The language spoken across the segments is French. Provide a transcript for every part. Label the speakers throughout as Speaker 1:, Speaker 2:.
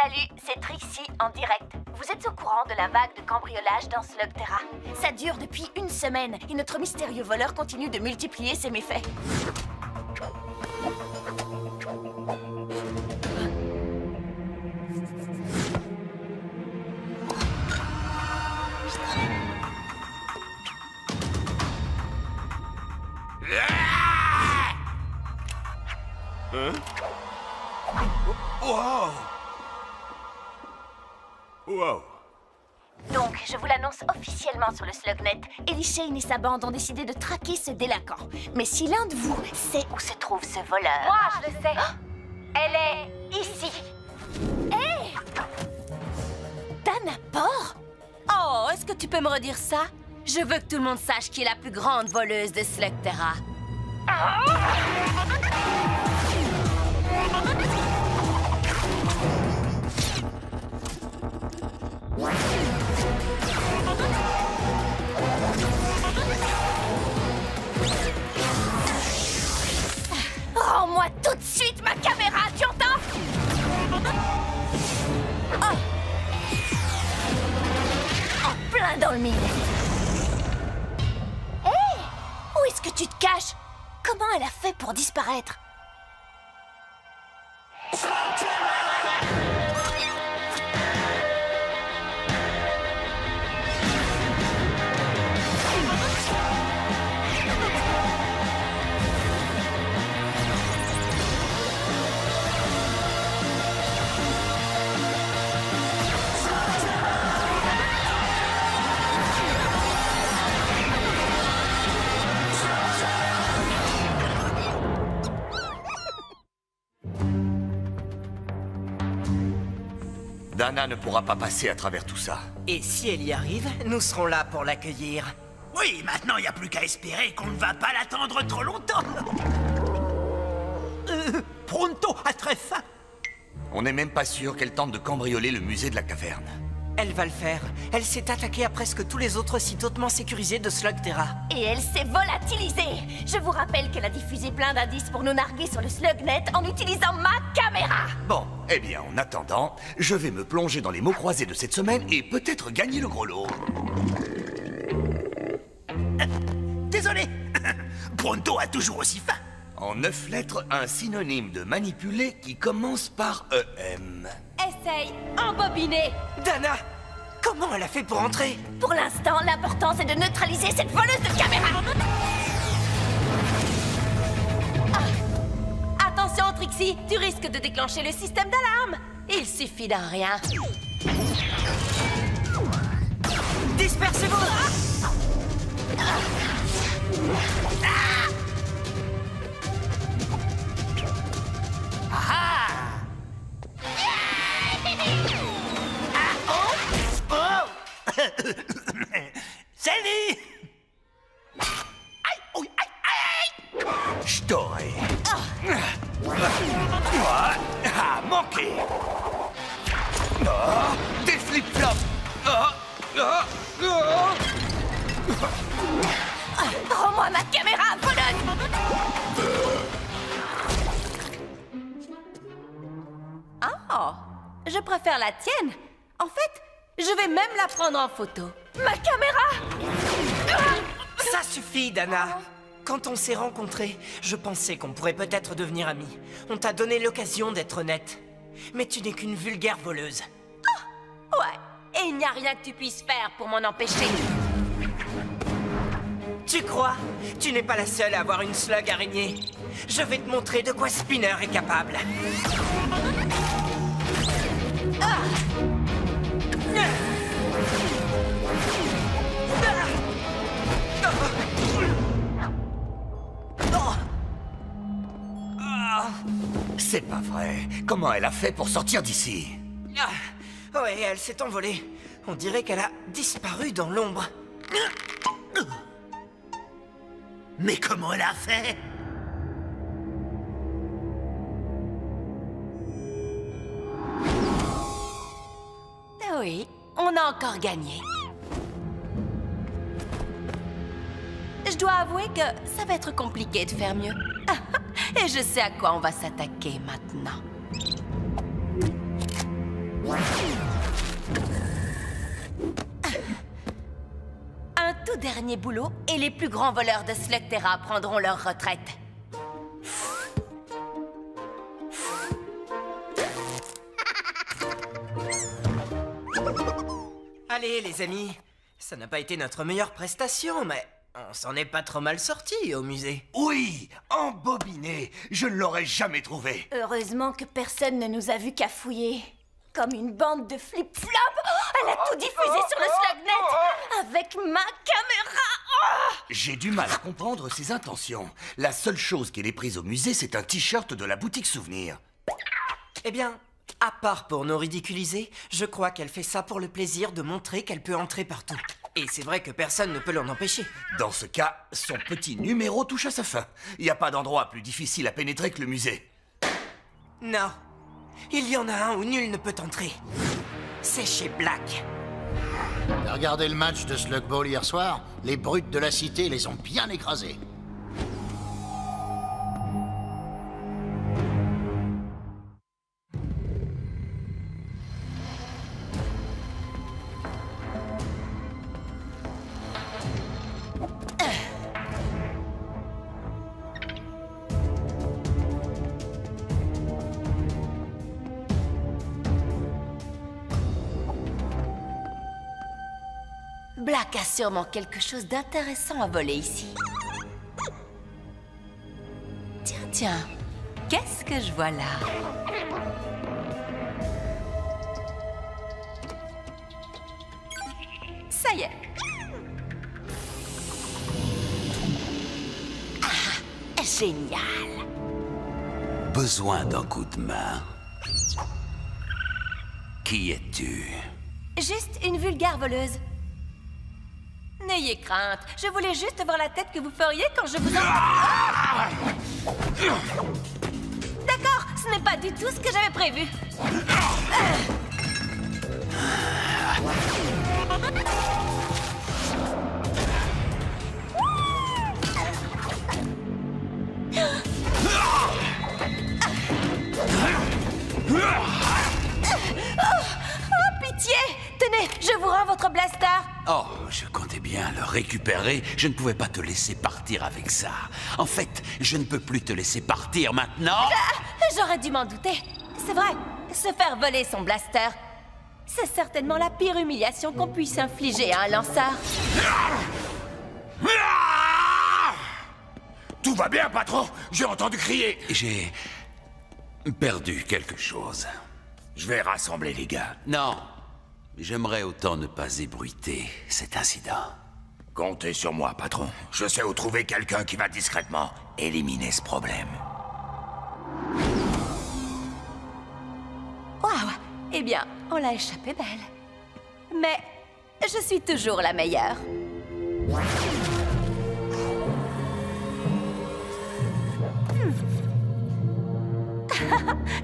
Speaker 1: Salut, c'est Trixie en direct. Vous êtes au courant de la vague de cambriolage dans Slugterra? Ça dure depuis une semaine et notre mystérieux voleur continue de multiplier ses méfaits.
Speaker 2: Hein? Wow! Wow!
Speaker 1: Donc, je vous l'annonce officiellement sur le Slugnet. Ellie Shane et sa bande ont décidé de traquer ce délinquant. Mais si l'un de vous sait où se trouve ce voleur...
Speaker 3: Moi, je le sais. Elle est ici.
Speaker 1: Hé! Dana Port?
Speaker 3: Oh, est-ce que tu peux me redire ça? Je veux que tout le monde sache qui est la plus grande voleuse de Slugterra.
Speaker 1: Rends-moi tout de suite ma caméra, tu entends? Oh. En plein dans le mille. Hé! Où est-ce que tu te caches? Comment elle a fait pour disparaître?
Speaker 2: Dana ne pourra pas passer à travers tout ça.
Speaker 4: Et si elle y arrive, nous serons là pour l'accueillir.
Speaker 5: Oui, maintenant il n'y a plus qu'à espérer qu'on ne va pas l'attendre trop longtemps. Pronto a très faim.
Speaker 2: On n'est même pas sûr qu'elle tente de cambrioler le musée de la caverne.
Speaker 4: Elle va le faire. Elle s'est attaquée à presque tous les autres sites hautement sécurisés de Slugterra.
Speaker 1: Et elle s'est volatilisée. Je vous rappelle qu'elle a diffusé plein d'indices pour nous narguer sur le Slugnet en utilisant ma caméra.
Speaker 2: Bon, eh bien, en attendant, je vais me plonger dans les mots croisés de cette semaine et peut-être gagner le gros lot.
Speaker 5: Désolé. Pronto a toujours aussi faim.
Speaker 2: En 9 lettres, un synonyme de manipuler qui commence par EM.
Speaker 3: Essaye, embobiner.
Speaker 4: Dana! Comment elle a fait pour entrer?
Speaker 1: Pour l'instant, l'important c'est de neutraliser cette voleuse de caméra.
Speaker 3: Attention, Trixie, tu risques de déclencher le système d'alarme. Il suffit d'un rien.
Speaker 4: Dispersez-vous!
Speaker 5: Salut. Aïe, oui, aïe, aïe.
Speaker 2: Je t'aurai. Ah, manqué. Oh, des flip-flops.
Speaker 1: Rends-moi ma caméra, voleuse.
Speaker 3: Oh, je préfère la tienne. En fait, je vais même la prendre en photo.
Speaker 1: Ma caméra.
Speaker 4: Ça suffit, Dana! Quand on s'est rencontrés, je pensais qu'on pourrait peut-être devenir amis. On t'a donné l'occasion d'être honnête. Mais tu n'es qu'une vulgaire voleuse.
Speaker 3: Ouais, et il n'y a rien que tu puisses faire pour m'en empêcher.
Speaker 4: Tu crois? Tu n'es pas la seule à avoir une slug araignée. Je vais te montrer de quoi Spinner est capable.
Speaker 2: C'est pas vrai. Comment elle a fait pour sortir d'ici?
Speaker 4: Ouais, elle s'est envolée. On dirait qu'elle a disparu dans l'ombre.
Speaker 5: Mais comment elle a fait?
Speaker 3: Oui, on a encore gagné. Je dois avouer que ça va être compliqué de faire mieux. Et je sais à quoi on va s'attaquer maintenant. dernier boulot et les plus grands voleurs de Slugterra prendront leur retraite.
Speaker 4: Allez, les amis, ça n'a pas été notre meilleure prestation, mais on s'en est pas trop mal sortis au musée.
Speaker 2: Oui, embobiné. Je ne l'aurais jamais trouvé.
Speaker 1: Heureusement que personne ne nous a vus cafouiller. Comme une bande de flip-flop. Oh, elle a tout diffusé sur le Slugnet avec ma caméra. Oh.
Speaker 2: J'ai du mal à comprendre ses intentions. La seule chose qu'elle ait prise au musée, c'est un t-shirt de la boutique Souvenir.
Speaker 4: Eh bien, à part pour nous ridiculiser, je crois qu'elle fait ça pour le plaisir de montrer qu'elle peut entrer partout. Et c'est vrai que personne ne peut l'en empêcher.
Speaker 2: Dans ce cas, son petit numéro touche à sa fin. Il n'y a pas d'endroit plus difficile à pénétrer que le musée.
Speaker 4: Non. Il y en a un où nul ne peut entrer. C'est chez Black.
Speaker 6: T'as regardé le match de Slug Ball hier soir? Les brutes de la cité les ont bien écrasés.
Speaker 3: Black a sûrement quelque chose d'intéressant à voler ici. Tiens, qu'est-ce que je vois là? Ça y est. Ah, génial.
Speaker 7: Besoin d'un coup de main. Qui es-tu?
Speaker 3: Juste une vulgaire voleuse. N'ayez crainte, je voulais juste voir la tête que vous feriez quand je vous en... Ah! D'accord, ce n'est pas du tout ce que j'avais prévu. Oh, pitié! Tenez, je vous rends votre blaster.
Speaker 7: Oh, je comptais bien le récupérer. Je ne pouvais pas te laisser partir avec ça. En fait, je ne peux plus te laisser partir maintenant.
Speaker 3: J'aurais dû m'en douter. C'est vrai, se faire voler son blaster, c'est certainement la pire humiliation qu'on puisse infliger à un lanceur.
Speaker 2: Tout va bien, patron? J'ai entendu crier.
Speaker 7: J'ai perdu quelque chose.
Speaker 2: Je vais rassembler les gars.
Speaker 7: Non, j'aimerais autant ne pas ébruiter cet incident.
Speaker 2: Comptez sur moi, patron. Je sais où trouver quelqu'un qui va discrètement éliminer ce problème.
Speaker 3: Waouh! Eh bien, on l'a échappé belle. Mais je suis toujours la meilleure.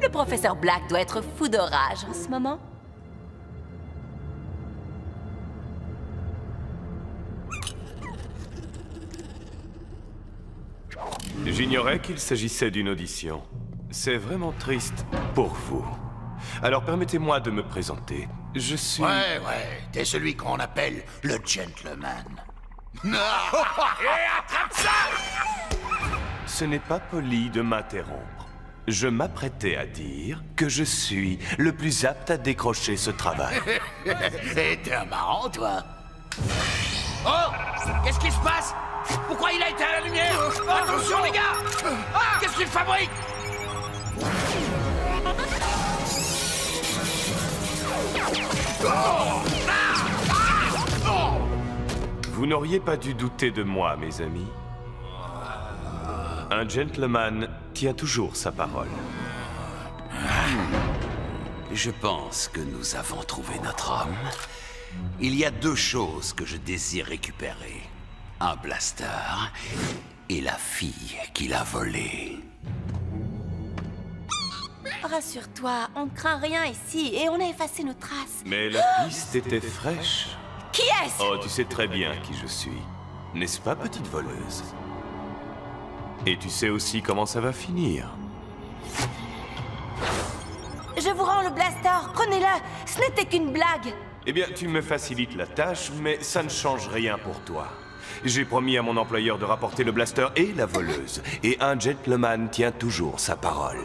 Speaker 3: Le professeur Black doit être fou de rage en ce moment.
Speaker 8: J'ignorais qu'il s'agissait d'une audition. C'est vraiment triste pour vous. Alors permettez-moi de me présenter. Je suis...
Speaker 6: Ouais, t'es celui qu'on appelle le gentleman.
Speaker 8: Ce n'est pas poli de m'interrompre. Je m'apprêtais à dire que je suis le plus apte à décrocher ce travail.
Speaker 6: Et t'es un marrant, toi.
Speaker 5: Oh! Qu'est-ce qui se passe? Pourquoi il a éteint la lumière? Oh, attention, les gars! Ah! Qu'est-ce qu'il fabrique?
Speaker 8: Vous n'auriez pas dû douter de moi, mes amis. Un gentleman tient toujours sa parole.
Speaker 7: Je pense que nous avons trouvé notre homme. Il y a deux choses que je désire récupérer. Un blaster et la fille qui l'a volé.
Speaker 3: Rassure-toi, on ne craint rien ici et on a effacé nos traces.
Speaker 8: Mais la piste était fraîche.
Speaker 3: Qui est-ce?
Speaker 8: Oh, tu sais très bien qui je suis. N'est-ce pas, petite voleuse? Et tu sais aussi comment ça va finir.
Speaker 3: Je vous rends le blaster, prenez-le. Ce n'était qu'une blague.
Speaker 8: Eh bien, tu me facilites la tâche, mais ça ne change rien pour toi. J'ai promis à mon employeur de rapporter le blaster et la voleuse. Et un gentleman tient toujours sa parole.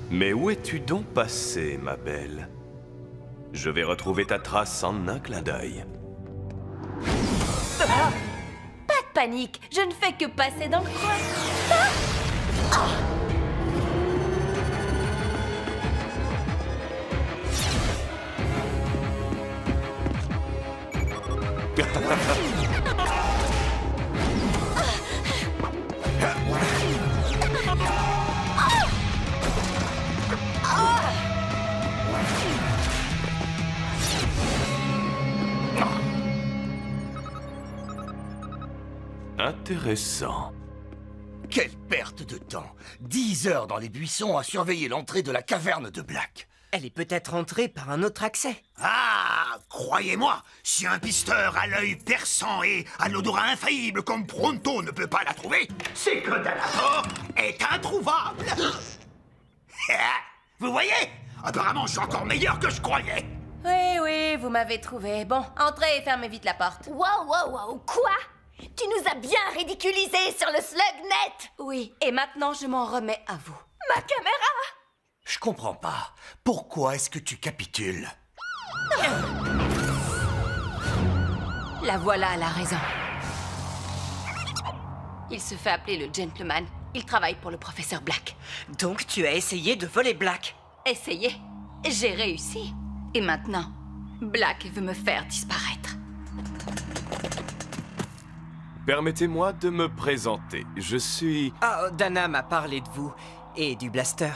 Speaker 8: Mais où es-tu donc passée, ma belle? Je vais retrouver ta trace en un clin d'œil.
Speaker 3: Pas de panique, je ne fais que passer dans le coin.
Speaker 8: Intéressant.
Speaker 2: Quelle perte de temps! 10 heures dans les buissons à surveiller l'entrée de la caverne de Black.
Speaker 4: Elle est peut-être entrée par un autre accès.
Speaker 6: Ah, croyez-moi, si un pisteur à l'œil perçant et à l'odorat infaillible comme Pronto ne peut pas la trouver, c'est que Dalator est introuvable. Vous voyez? Apparemment, je suis encore meilleur que je croyais.
Speaker 3: Oui, oui, vous m'avez trouvé. Bon, entrez et fermez vite la porte.
Speaker 1: Wow, quoi? Tu nous as bien ridiculisés sur le SlugNet!
Speaker 3: Oui, et maintenant je m'en remets à vous.
Speaker 1: Ma caméra!
Speaker 2: Je comprends pas. Pourquoi est-ce que tu capitules?
Speaker 3: La voilà, elle a raison. Il se fait appeler le gentleman. Il travaille pour le professeur Black.
Speaker 4: Donc tu as essayé de voler Black.
Speaker 3: Essayez. J'ai réussi. Et maintenant, Black veut me faire disparaître.
Speaker 8: Permettez-moi de me présenter. Je suis...
Speaker 4: Ah, Dana m'a parlé de vous et du blaster.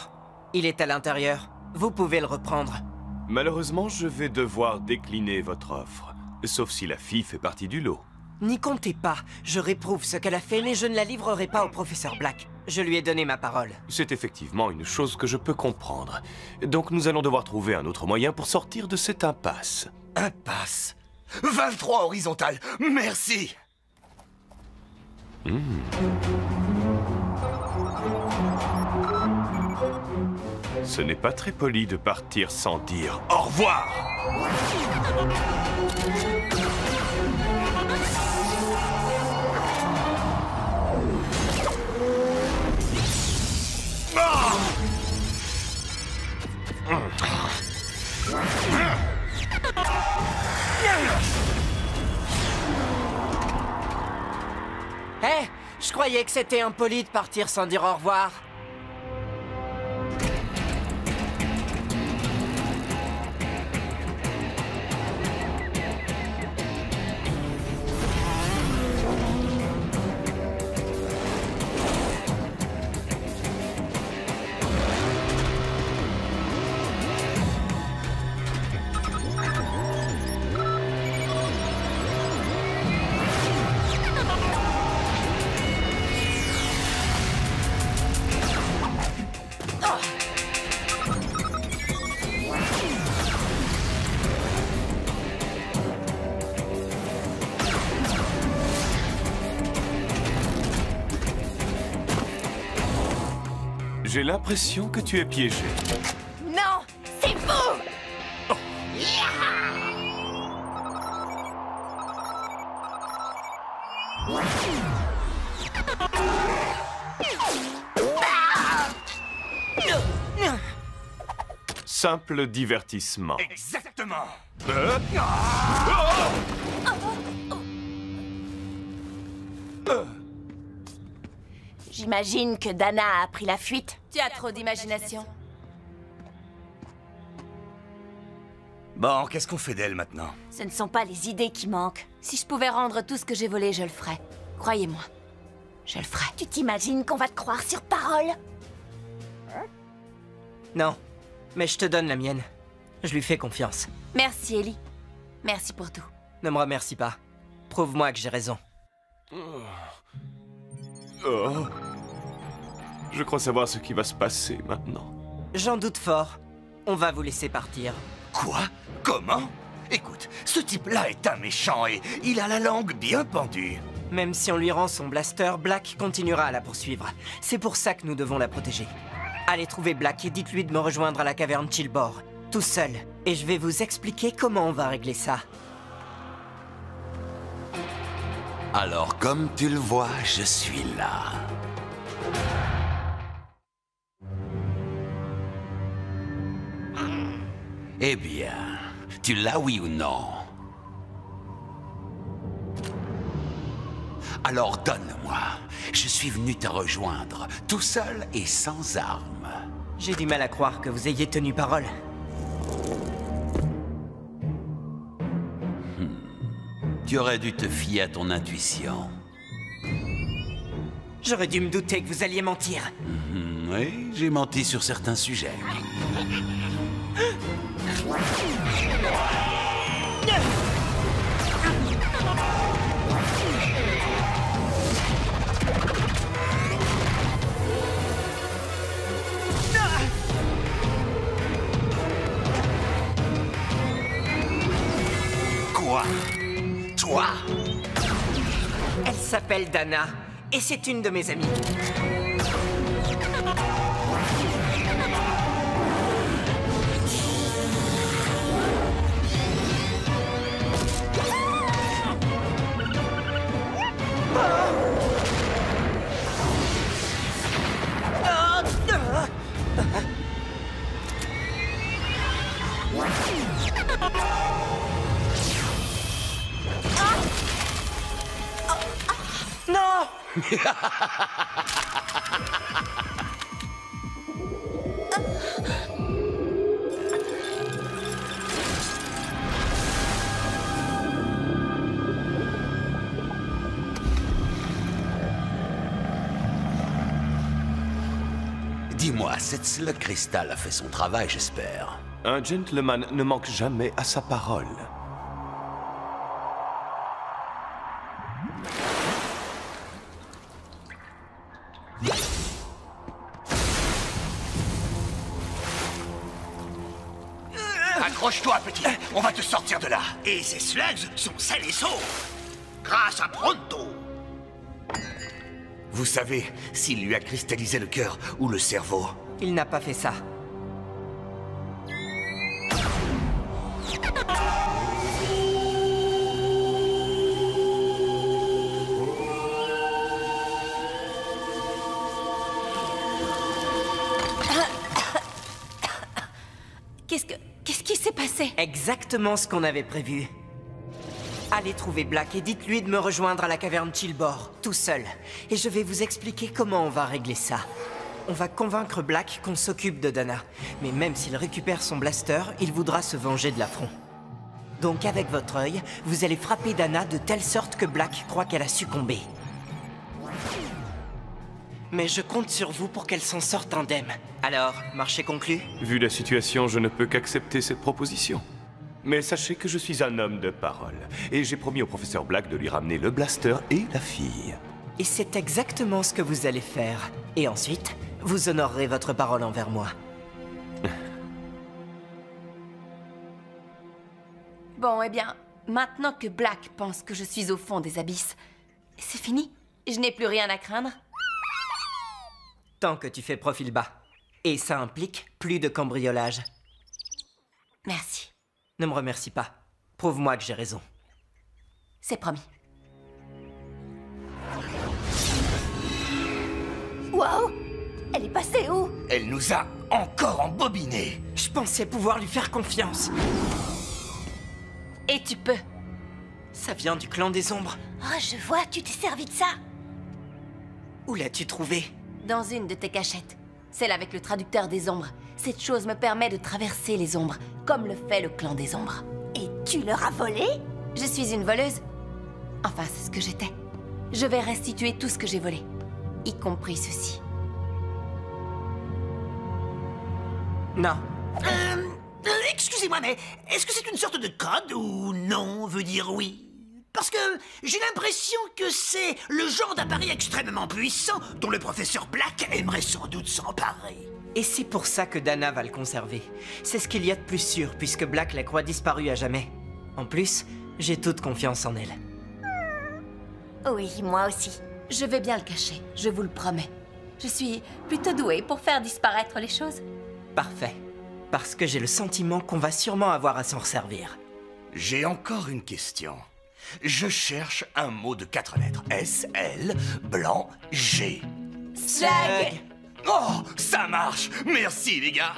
Speaker 4: Il est à l'intérieur. Vous pouvez le reprendre.
Speaker 8: Malheureusement, je vais devoir décliner votre offre. Sauf si la fille fait partie du lot.
Speaker 4: N'y comptez pas. Je réprouve ce qu'elle a fait, mais je ne la livrerai pas au professeur Black. Je lui ai donné ma parole.
Speaker 8: C'est effectivement une chose que je peux comprendre. Donc nous allons devoir trouver un autre moyen pour sortir de cette impasse.
Speaker 2: Impasse. 23 horizontales. Merci.
Speaker 8: Ce n'est pas très poli de partir sans dire au revoir.
Speaker 4: Hé, je croyais que c'était impoli de partir sans dire au revoir.
Speaker 8: J'ai l'impression que tu es piégé.
Speaker 1: Non, c'est vous!
Speaker 8: Simple divertissement.
Speaker 2: Exactement.
Speaker 1: J'imagine que Dana a pris la fuite.
Speaker 3: Tu as trop d'imagination.
Speaker 2: Bon, qu'est-ce qu'on fait d'elle maintenant?
Speaker 1: Ce ne sont pas les idées qui manquent.
Speaker 3: Si je pouvais rendre tout ce que j'ai volé, je le ferais. Croyez-moi, je le ferais.
Speaker 1: Tu t'imagines qu'on va te croire sur parole?
Speaker 4: Non, mais je te donne la mienne. Je lui fais confiance.
Speaker 3: Merci, Ellie. Merci pour tout.
Speaker 4: Ne me remercie pas. Prouve-moi que j'ai raison.
Speaker 8: Oh. Je crois savoir ce qui va se passer maintenant.
Speaker 4: J'en doute fort. On va vous laisser partir.
Speaker 2: Quoi? Comment? Écoute, ce type-là est un méchant et il a la langue bien pendue.
Speaker 4: Même si on lui rend son blaster, Black continuera à la poursuivre. C'est pour ça que nous devons la protéger. Allez trouver Black et dites-lui de me rejoindre à la caverne Chillbore, tout seul. Et je vais vous expliquer comment on va régler ça.
Speaker 7: Alors, comme tu le vois, je suis là. Eh bien, tu l'as, oui ou non? Alors donne-moi. Je suis venu te rejoindre, tout seul et sans armes.
Speaker 4: J'ai du mal à croire que vous ayez tenu parole.
Speaker 7: Tu aurais dû te fier à ton intuition.
Speaker 4: J'aurais dû me douter que vous alliez mentir.
Speaker 7: Oui, j'ai menti sur certains sujets.
Speaker 6: Quoi? Toi?
Speaker 4: Elle s'appelle Dana, et c'est une de mes amies. Non!
Speaker 7: Dis-moi, cette slug cristal a fait son travail, j'espère.
Speaker 8: Un gentleman ne manque jamais à sa parole.
Speaker 2: Accroche-toi, petit. On va te sortir de là.
Speaker 6: Et ces slugs sont sains et saufs. Grâce à Pronto.
Speaker 2: Vous savez s'il lui a cristallisé le cœur ou le cerveau?
Speaker 4: Il n'a pas fait ça.
Speaker 3: Qu'est-ce qui s'est passé?
Speaker 4: Exactement ce qu'on avait prévu. Allez trouver Black et dites-lui de me rejoindre à la caverne Chillbore, tout seul. Et je vais vous expliquer comment on va régler ça. On va convaincre Black qu'on s'occupe de Dana. Mais même s'il récupère son blaster, il voudra se venger de l'affront. Donc avec votre œil, vous allez frapper Dana de telle sorte que Black croit qu'elle a succombé. Mais je compte sur vous pour qu'elle s'en sorte indemne. Alors, marché conclu?
Speaker 8: Vu la situation, je ne peux qu'accepter cette proposition. Mais sachez que je suis un homme de parole, et j'ai promis au professeur Black de lui ramener le blaster et la fille.
Speaker 4: Et c'est exactement ce que vous allez faire. Et ensuite, vous honorerez votre parole envers moi.
Speaker 3: Bon, eh bien, maintenant que Black pense que je suis au fond des abysses, c'est fini? Je n'ai plus rien à craindre?
Speaker 4: Tant que tu fais profil bas. Et ça implique plus de cambriolage.
Speaker 3: Merci.
Speaker 4: Ne me remercie pas. Prouve-moi que j'ai raison.
Speaker 3: C'est promis.
Speaker 1: Wow! Elle est passée où?
Speaker 2: Elle nous a encore embobinés.
Speaker 4: Je pensais pouvoir lui faire confiance.
Speaker 3: Et tu peux.
Speaker 4: Ça vient du clan des ombres.
Speaker 1: Oh, je vois, tu t'es servi de ça.
Speaker 4: Où l'as-tu trouvé?
Speaker 3: Dans une de tes cachettes. Celle avec le traducteur des ombres. Cette chose me permet de traverser les ombres, comme le fait le clan des ombres.
Speaker 1: Et tu leur as volé?
Speaker 3: Je suis une voleuse. Enfin, c'est ce que j'étais. Je vais restituer tout ce que j'ai volé, y compris ceci.
Speaker 4: Non.
Speaker 6: Excusez-moi, mais est-ce que c'est une sorte de code ou non veut dire oui? Parce que j'ai l'impression que c'est le genre d'appareil extrêmement puissant dont le professeur Black aimerait sans doute s'emparer.
Speaker 4: Et c'est pour ça que Dana va le conserver. C'est ce qu'il y a de plus sûr, puisque Black la croit disparue à jamais. En plus, j'ai toute confiance en elle.
Speaker 1: Oui, moi aussi.
Speaker 3: Je vais bien le cacher, je vous le promets. Je suis plutôt douée pour faire disparaître les choses.
Speaker 4: Parfait. Parce que j'ai le sentiment qu'on va sûrement avoir à s'en resservir.
Speaker 2: J'ai encore une question. Je cherche un mot de 4 lettres. S-L, blanc, G.
Speaker 3: Slug!
Speaker 2: Oh, ça marche! Merci, les gars!